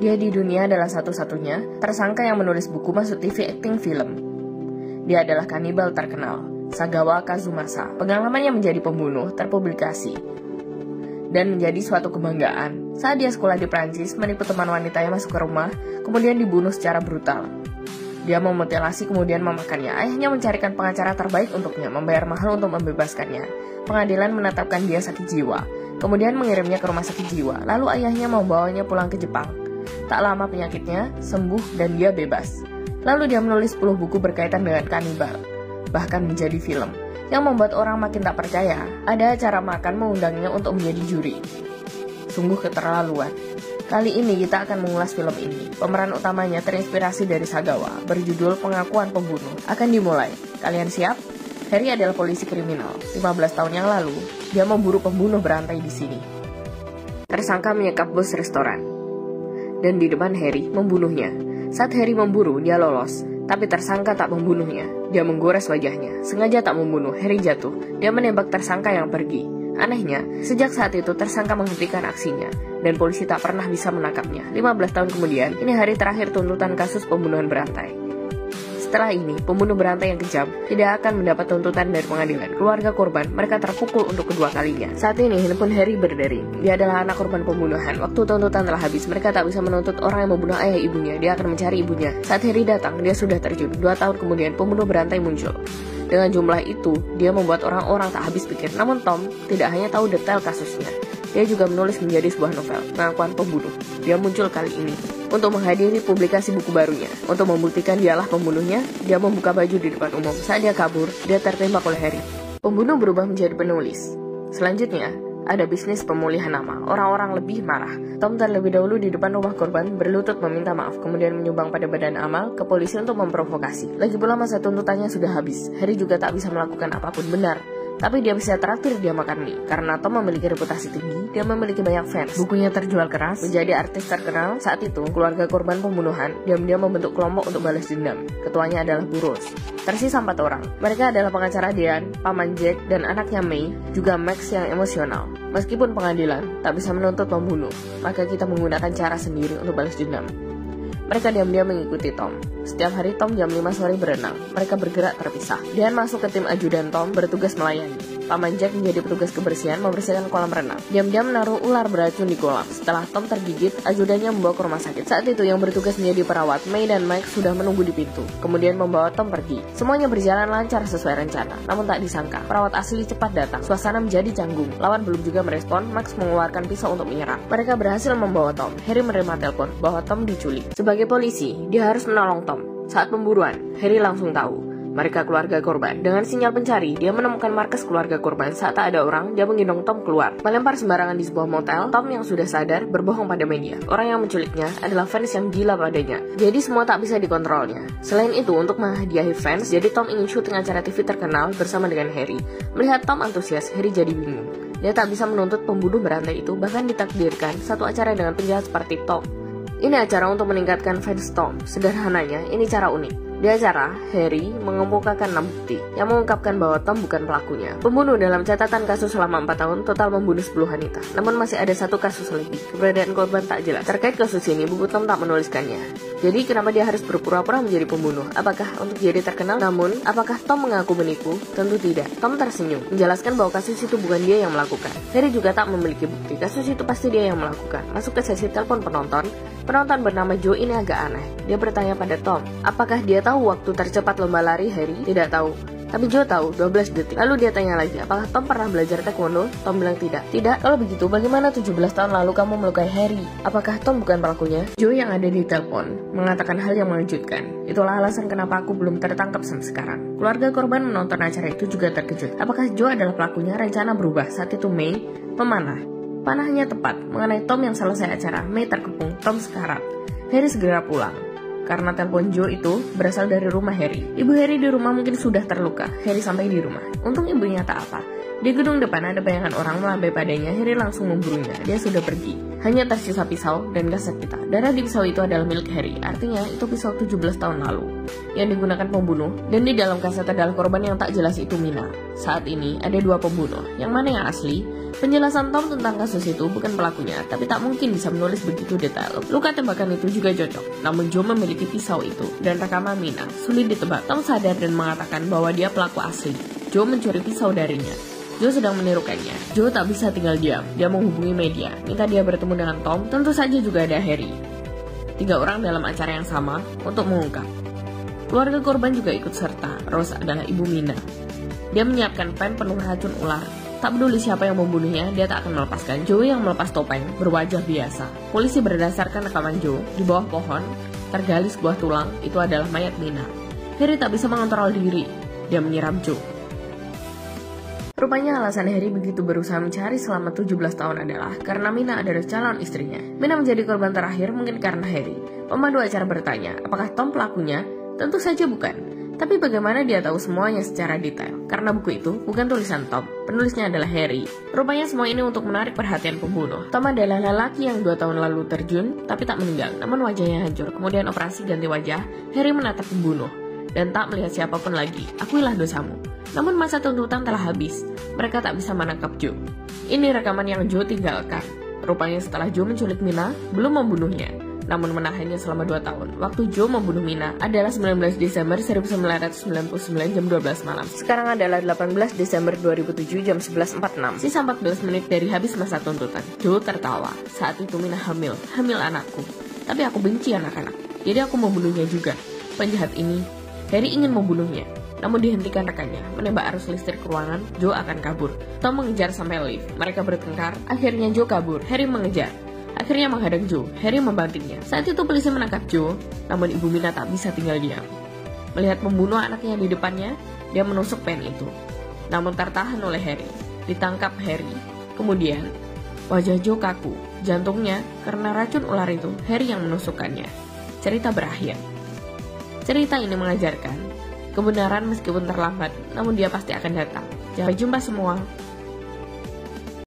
Dia di dunia adalah satu-satunya tersangka yang menulis buku masuk TV acting film. Dia adalah kanibal terkenal, Sagawa Kazumasa. Pengalamannya menjadi pembunuh terpublikasi dan menjadi suatu kebanggaan saat dia sekolah di Prancis menipu teman wanitanya masuk ke rumah, kemudian dibunuh secara brutal. Dia memutilasi kemudian memakannya. Ayahnya mencarikan pengacara terbaik untuknya, membayar mahal untuk membebaskannya. Pengadilan menetapkan dia sakit jiwa, kemudian mengirimnya ke rumah sakit jiwa. Lalu ayahnya membawanya pulang ke Jepang. Tak lama penyakitnya sembuh dan dia bebas. Lalu dia menulis 10 buku berkaitan dengan kanibal, bahkan menjadi film, yang membuat orang makin tak percaya. Ada acara makan mengundangnya untuk menjadi juri. Sungguh keterlaluan. Kali ini kita akan mengulas film ini. Pemeran utamanya terinspirasi dari Sagawa, berjudul Pengakuan Pembunuh. Akan dimulai. Kalian siap? Harry adalah polisi kriminal. 15 tahun yang lalu, dia memburu pembunuh berantai di sini. Tersangka menyekap bos restoran dan di depan Harry membunuhnya. Saat Harry memburu, dia lolos, tapi tersangka tak membunuhnya. Dia menggores wajahnya, sengaja tak membunuh. Harry jatuh, dia menembak tersangka yang pergi. Anehnya, sejak saat itu tersangka menghentikan aksinya, dan polisi tak pernah bisa menangkapnya. 15 tahun kemudian, ini hari terakhir tuntutan kasus pembunuhan berantai. Setelah ini, pembunuh berantai yang kejam tidak akan mendapat tuntutan dari pengadilan. Keluarga korban, mereka terpukul untuk kedua kalinya. Saat ini, handphone Harry berdering. Dia adalah anak korban pembunuhan. Waktu tuntutan telah habis, mereka tak bisa menuntut orang yang membunuh ayah ibunya. Dia akan mencari ibunya. Saat Harry datang, dia sudah terjun. 2 tahun kemudian, pembunuh berantai muncul. Dengan jumlah itu, dia membuat orang-orang tak habis pikir. Namun Tom tidak hanya tahu detail kasusnya. Dia juga menulis menjadi sebuah novel, Pengakuan Pembunuh. Dia muncul kali ini untuk menghadiri publikasi buku barunya. Untuk membuktikan dialah pembunuhnya, dia membuka baju di depan umum. Saat dia kabur, dia tertembak oleh Harry. Pembunuh berubah menjadi penulis. Selanjutnya, ada bisnis pemulihan nama. Orang-orang lebih marah. Tom terlebih dahulu di depan rumah korban berlutut meminta maaf, kemudian menyumbang pada badan amal ke polisi untuk memprovokasi. Lagi pula masa tuntutannya sudah habis. Harry juga tak bisa melakukan apapun benar. Tapi dia bisa traktir dia makan mie. Karena Tom memiliki reputasi tinggi, dia memiliki banyak fans. Bukunya terjual keras, menjadi artis terkenal. Saat itu, keluarga korban pembunuhan diam-diam membentuk kelompok untuk balas dendam. Ketuanya adalah Bu Rose. Tersisa 4 orang. Mereka adalah pengacara Dean, paman Jack, dan anaknya May, juga Max yang emosional. Meskipun pengadilan tak bisa menuntut pembunuh, maka kita menggunakan cara sendiri untuk balas dendam. Mereka diam-diam mengikuti Tom. Setiap hari Tom jam 5 sore berenang. Mereka bergerak terpisah. Dean masuk ke tim ajudan Tom, bertugas melayani. Paman Jack menjadi petugas kebersihan, membersihkan kolam renang. Diam-diam menaruh ular beracun di kolam. Setelah Tom tergigit, ajudannya membawa ke rumah sakit. Saat itu yang bertugas menjadi perawat, May dan Mike sudah menunggu di pintu. Kemudian membawa Tom pergi. Semuanya berjalan lancar sesuai rencana. Namun tak disangka, perawat asli cepat datang. Suasana menjadi canggung. Lawan belum juga merespon, Max mengeluarkan pisau untuk menyerang. Mereka berhasil membawa Tom. Harry menerima telepon bahwa Tom diculik. Sebagai polisi, dia harus menolong Tom. Saat pemburuan, Harry langsung tahu mereka keluarga korban. Dengan sinyal pencari, dia menemukan markas keluarga korban. Saat tak ada orang, dia menggendong Tom keluar. Melempar sembarangan di sebuah motel, Tom yang sudah sadar berbohong pada media. Orang yang menculiknya adalah fans yang gila padanya. Jadi semua tak bisa dikontrolnya. Selain itu, untuk menghadiahi fans, jadi Tom ingin syuting acara TV terkenal bersama dengan Harry. Melihat Tom antusias, Harry jadi bingung. Dia tak bisa menuntut pembunuh berantai itu, bahkan ditakdirkan satu acara dengan penjahat seperti Tom. Ini acara untuk meningkatkan fans Tom. Sederhananya, ini cara unik. Di acara, Harry mengemukakan 6 bukti yang mengungkapkan bahwa Tom bukan pelakunya. Pembunuh dalam catatan kasus selama 4 tahun total membunuh 10 wanita. Namun masih ada 1 kasus lebih. Keberadaan korban tak jelas. Terkait kasus ini, buku Tom tak menuliskannya. Jadi kenapa dia harus berpura-pura menjadi pembunuh? Apakah untuk jadi terkenal? Namun, apakah Tom mengaku menipu? Tentu tidak. Tom tersenyum, menjelaskan bahwa kasus itu bukan dia yang melakukan. Harry juga tak memiliki bukti. Kasus itu pasti dia yang melakukan. Masuk ke sesi telepon penonton. Penonton bernama Joe ini agak aneh. Dia bertanya pada Tom, apakah dia tahu waktu tercepat lomba lari Harry? Tidak tahu. Tapi Joe tahu, 12 detik. Lalu dia tanya lagi, apakah Tom pernah belajar taekwondo? Tom bilang tidak. Tidak, kalau begitu bagaimana 17 tahun lalu kamu melukai Harry? Apakah Tom bukan pelakunya? Joe yang ada di telepon mengatakan hal yang mengejutkan. Itulah alasan kenapa aku belum tertangkap sampai sekarang. Keluarga korban menonton acara itu juga terkejut. Apakah Joe adalah pelakunya? Rencana berubah. Saat itu May memanah. Panahnya tepat mengenai Tom yang selesai acara. May terkepung, Tom sekarat. Harry segera pulang. Karena telepon Joe itu berasal dari rumah Harry. Ibu Harry di rumah mungkin sudah terluka. Harry sampai di rumah. Untung ibunya tak apa. Di gedung depan ada bayangan orang melambai padanya. Harry langsung memburunya. Dia sudah pergi. Hanya tersisa pisau dan kaset pita. Darah di pisau itu adalah milik Harry, artinya itu pisau 17 tahun lalu yang digunakan pembunuh, dan di dalam kaset adalah korban yang tak jelas itu Mina. Saat ini ada 2 pembunuh, yang mana yang asli? Penjelasan Tom tentang kasus itu bukan pelakunya, tapi tak mungkin bisa menulis begitu detail. Luka tembakan itu juga cocok, namun Joe memiliki pisau itu, dan rekaman Mina sulit ditebak. Tom sadar dan mengatakan bahwa dia pelaku asli. Joe mencuri pisau darinya. Joe sedang menirukannya. Joe tak bisa tinggal diam. Dia menghubungi media, minta dia bertemu dengan Tom. Tentu saja juga ada Harry. 3 orang dalam acara yang sama untuk mengungkap. Keluarga korban juga ikut serta. Rose adalah ibu Mina. Dia menyiapkan pen penuh racun ular. Tak peduli siapa yang membunuhnya, dia tak akan melepaskan. Joe yang melepas topeng, berwajah biasa. Polisi berdasarkan rekaman Joe, di bawah pohon, tergali sebuah tulang, itu adalah mayat Mina. Harry tak bisa mengontrol diri. Dia menyiram Joe. Rupanya alasan Harry begitu berusaha mencari selama 17 tahun adalah karena Mina adalah calon istrinya. Mina menjadi korban terakhir mungkin karena Harry. Pemandu acara bertanya, apakah Tom pelakunya? Tentu saja bukan. Tapi bagaimana dia tahu semuanya secara detail? Karena buku itu bukan tulisan Tom, penulisnya adalah Harry. Rupanya semua ini untuk menarik perhatian pembunuh. Tom adalah lelaki yang 2 tahun lalu terjun, tapi tak meninggal, namun wajahnya hancur. Kemudian operasi ganti wajah, Harry menatap pembunuh dan tak melihat siapapun lagi. Akuilah dosamu. Namun masa tuntutan telah habis. Mereka tak bisa menangkap Joe. Ini rekaman yang Joe tinggalkan. Rupanya setelah Joe menculik Mina, belum membunuhnya, namun menahannya selama 2 tahun. Waktu Joe membunuh Mina adalah 19 Desember 1999 jam 12 malam. Sekarang adalah 18 Desember 2007 jam 11.46. Sisa 14 menit dari habis masa tuntutan. Joe tertawa. Saat itu Mina hamil anakku. Tapi aku benci anak-anak. Jadi aku membunuhnya juga. Penjahat ini, Harry ingin membunuhnya. Namun dihentikan rekannya, menembak arus listrik ke ruangan, Joe akan kabur. Tom mengejar sampai lift. Mereka bertengkar, akhirnya Joe kabur. Harry mengejar. Akhirnya menghadang Joe, Harry membantingnya. Saat itu polisi menangkap Joe, namun ibu Mina tak bisa tinggal diam. Melihat pembunuh anaknya di depannya, dia menusuk pen itu. Namun tertahan oleh Harry. Ditangkap Harry. Kemudian, wajah Joe kaku. Jantungnya, karena racun ular itu, Harry yang menusukkannya. Cerita berakhir. Cerita ini mengajarkan, kebenaran meskipun terlambat, namun dia pasti akan datang. Sampai jumpa semua.